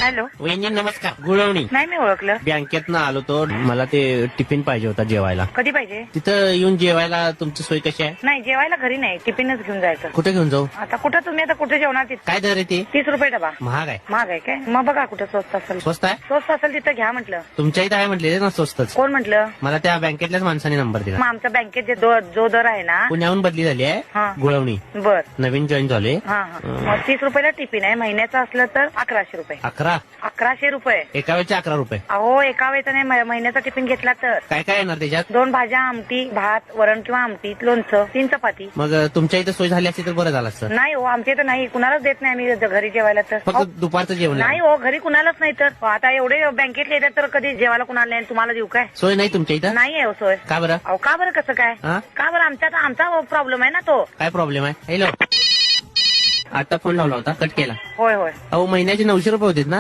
Hello. वहिनी नमस्कार. गुळवणी. नाही मी ओळखलं. बँकेतनं आलो तो मला ते टिफिन पाहिजे होता जेवायला. कधी पाहिजे? तिथं येऊन जेवायला तुमची सोय कशी आहे? नाही जेवायला घरी नाही, टिफिनच घेऊन जायचं. कुठे घेऊन जाऊ? आता कुठं तुम्ही आता कुठे जेवणार तिथे? काय दर आहे ते? 30 रुपये डबा. महाग आहे. महाग आहे काय? मग बघा कुठं स्वस्त असेल. स्वस्त आहे? स्वस्त असेल तिथं घ्या म्हटलं. तुमच्या इथं आहे म्हटले ना स्वस्तच. कोण म्हटलं? मला त्या बँकेतल्याच माणसाने नंबर दिला. मग आमच्या बँकेत जो दर आहे ना. पुण्याहून बदली झाली आहे. हा. गुळवणी बर. नवीन जॉईन झाले. हा हा. मग 30 रुपयाला टिफिन आहे, महिन्याचं असलं तर 1100 रुपये. 1100 रुपये. एका वेळचे 11 रुपये. अहो एका वेळेचा नाही, महिन्याचा टिफिन घेतला तर. काय काय येणार त्याच्यात? 2 भाज्या, आमटी, भात, वरण किंवा आमटी, लोणचं, 3 चपाती. मग तुमच्या इथं सोय झाली असती तर बरं झालं असतं. नाही हो, आमच्या इथं नाही, कुणालाच देत नाही आम्ही घरी जेवायला तर. फक्त दुपारचं जेवण नाही हो, घरी कुणालाच नाही तर. आता एवढे बँकेतले येतात तर कधी जेवायला कुणाला नाही, तुम्हाला देऊ काय? सोय नाही तुमच्या इथं? नाही आहे हो सोय. का बरं? अहो का बरं कसं काय? हा? का बरं? आमचा प्रॉब्लेम आहे ना तो. काय प्रॉब्लेम आहे? हॅलो, आता फोन लावला होता, कट केला. होय होय. अहो महिन्याचे 900 रुपये होते ना.